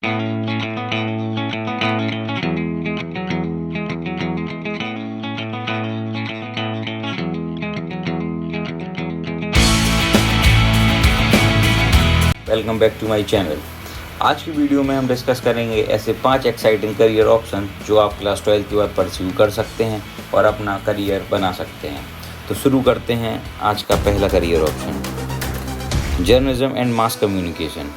Welcome back to my channel. आज की video में हम डिस्कस करेंगे ऐसे 5 एक्साइटिंग करियर ऑप्शन जो आप क्लास 12 के बाद परस्यू कर सकते हैं और अपना करियर बना सकते हैं। तो शुरू करते हैं आज का पहला career option, journalism and mass communication.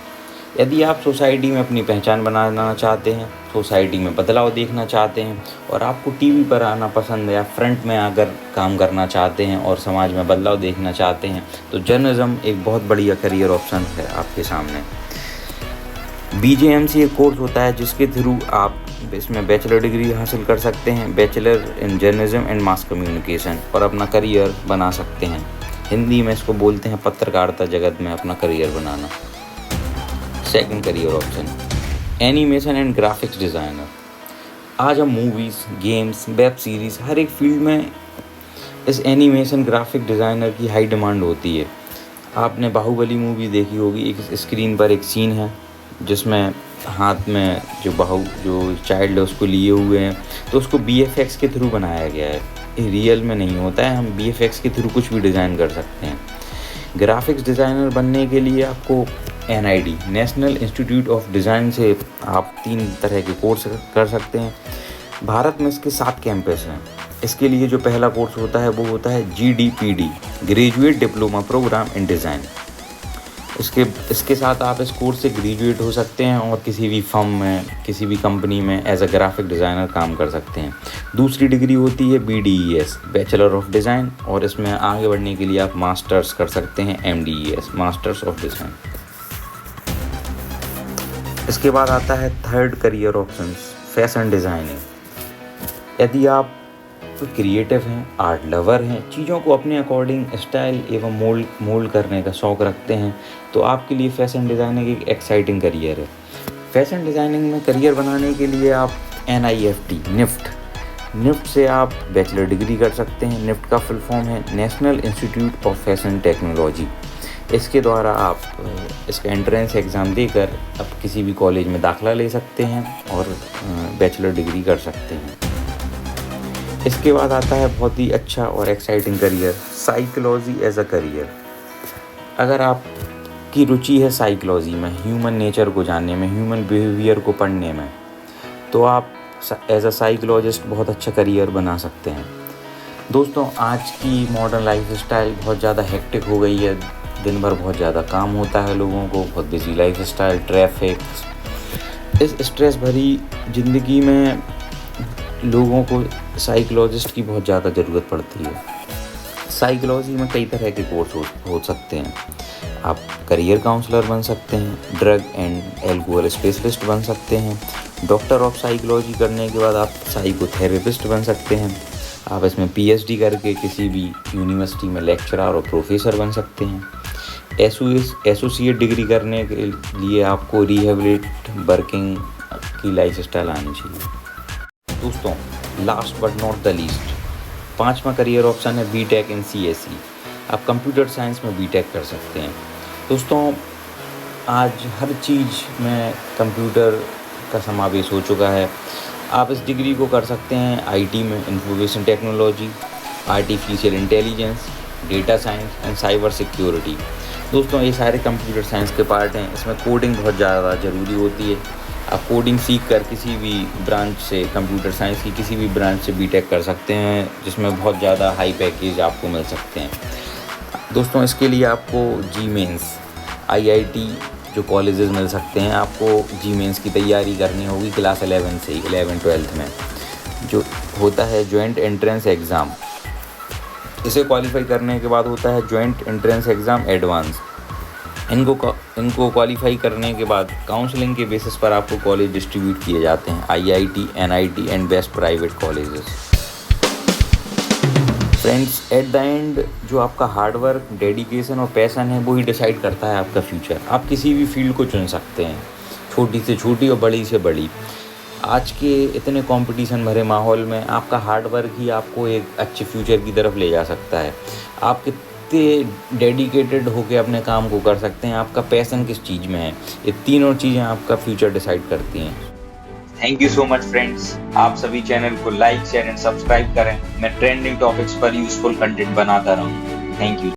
यदि आप सोसाइटी में अपनी पहचान बनाना चाहते हैं, सोसाइटी में बदलाव देखना चाहते हैं और आपको टीवी पर आना पसंद है या फ्रंट में आकर काम करना चाहते हैं और समाज में बदलाव देखना चाहते हैं, तो जर्नलिज्म एक बहुत बढ़िया करियर ऑप्शन है आपके सामने। BJMC एक कोर्स होता है जिसके थ्रू आप इसमें बैचलर डिग्री हासिल कर सकते हैं, bachelor in journalism and mass communication, और अपना करियर बना सकते हैं। हिंदी में इसको बोलते हैं पत्रकारिता जगत में अपना career banana. Second career option, animation and graphics designer. आज हम मूवीज़, गेम्स, वेब सीरीज़, हर एक फील्ड में इस एनिमेशन ग्राफिक डिज़ाइनर की हाई डिमांड होती है। आपने बाहुबली मूवी देखी होगी, एक स्क्रीन पर एक सीन है जिसमें हाथ में जो चाइल्ड है उसको लिए हुए हैं, तो उसको BFX के थ्रू बनाया गया है। ये रियल में नहीं होता है, हम BFX के थ्रू कुछ भी डिज़ाइन कर सकते हैं। ग्राफिक्स डिज़ाइनर बनने के लिए आपको NID, national institute of design से आप 3 तरह के कोर्स कर सकते हैं। भारत में इसके 7 कैंपस हैं। इसके लिए जो पहला कोर्स होता है वो होता है GDPD, ग्रेजुएट डिप्लोमा प्रोग्राम इन डिज़ाइन। इसके साथ आप इस कोर्स से ग्रेजुएट हो सकते हैं और किसी भी फर्म में, किसी भी कंपनी में एज अ ग्राफिक डिज़ाइनर काम कर सकते हैं। दूसरी डिग्री होती है BDES, बैचलर ऑफ डिज़ाइन, और इसमें आगे बढ़ने के लिए आप मास्टर्स कर सकते हैं MDES, मास्टर्स ऑफ डिज़ाइन। इसके बाद आता है third career options, fashion designing. यदि आप क्रिएटिव हैं, आर्ट लवर हैं, चीज़ों को अपने अकॉर्डिंग स्टाइल एवं मोल्ड करने का शौक़ रखते हैं, तो आपके लिए फैशन डिज़ाइनिंग एक एक्साइटिंग करियर है। फैशन डिज़ाइनिंग में करियर बनाने के लिए आप निफ्ट से आप बैचलर डिग्री कर सकते हैं। निफ्ट का फुल फॉर्म है national institute of fashion technology. इसके द्वारा आप इसका एंट्रेंस एग्ज़ाम देकर आप किसी भी कॉलेज में दाखिला ले सकते हैं और बैचलर डिग्री कर सकते हैं। इसके बाद आता है बहुत ही अच्छा और exciting career, psychology as a career. अगर आपकी रुचि है साइकोलॉजी में, ह्यूमन नेचर को जानने में, ह्यूमन बिहेवियर को पढ़ने में, तो आप एज अ साइकोलॉजिस्ट बहुत अच्छा करियर बना सकते हैं। दोस्तों, आज की मॉडर्न लाइफ स्टाइल बहुत ज़्यादा हेक्टिक हो गई है। दिन भर बहुत ज़्यादा काम होता है लोगों को, बहुत बिजी लाइफ स्टाइल, ट्रैफिक। इस स्ट्रेस भरी ज़िंदगी में लोगों को साइकोलॉजिस्ट की बहुत ज़्यादा ज़रूरत पड़ती है। साइकोलॉजी में कई तरह के कोर्स हो सकते हैं। आप करियर काउंसलर बन सकते हैं, ड्रग एंड एल्कोहल स्पेशलिस्ट बन सकते हैं, डॉक्टर ऑफ साइकोलॉजी करने के बाद आप साइकोथेरेपिस्ट बन सकते हैं। आप इसमें PhD करके किसी भी यूनिवर्सिटी में लेक्चरर और प्रोफेसर बन सकते हैं। एसोसिएट डिग्री करने के लिए आपको रिहेबिलिट वर्किंग की लाइफ स्टाइल आनी चाहिए। दोस्तों, last but not the least, 5वां करियर ऑप्शन है BTech इन CSE। आप कंप्यूटर साइंस में BTech कर सकते हैं। दोस्तों, आज हर चीज़ में कंप्यूटर का समावेश हो चुका है। आप इस डिग्री को कर सकते हैं IT में, information technology, artificial intelligence, data science and cyber security. दोस्तों, ये सारे कंप्यूटर साइंस के पार्ट हैं। इसमें कोडिंग बहुत ज़्यादा ज़रूरी होती है। आप कोडिंग सीख कर किसी भी ब्रांच से, कंप्यूटर साइंस की किसी भी ब्रांच से BTech कर सकते हैं, जिसमें बहुत ज़्यादा हाई पैकेज आपको मिल सकते हैं। दोस्तों, इसके लिए आपको GMains, IIT जो कॉलेजेस मिल सकते हैं, आपको GMains की तैयारी करनी होगी क्लास 11 से, 11-12 में, जो होता है जॉइंट एंट्रेंस एग्ज़ाम। इसे क्वालिफाई करने के बाद होता है जॉइंट एंट्रेंस एग्ज़ाम एडवांस। इनको क्वालिफाई करने के बाद काउंसलिंग के बेसिस पर आपको कॉलेज डिस्ट्रीब्यूट किए जाते हैं, IIT, NIT and best private colleges. Friends, at the end जो आपका हार्डवर्क, डेडिकेशन और पैशन है वो ही डिसाइड करता है आपका फ्यूचर। आप किसी भी फील्ड को चुन सकते हैं, छोटी से छोटी और बड़ी से बड़ी। आज के इतने कंपटीशन भरे माहौल में आपका हार्ड वर्क ही आपको एक अच्छे फ्यूचर की तरफ ले जा सकता है। आप कितने डेडिकेटेड होके अपने काम को कर सकते हैं, आपका पैशन किस चीज़ में है, ये तीनों चीज़ें आपका फ्यूचर डिसाइड करती हैं। Thank you so much friends, आप सभी चैनल को लाइक शेयर एंड सब्सक्राइब करें। मैं ट्रेंडिंग टॉपिक्स पर यूजफुल कंटेंट बनाता रहूँ। Thank you.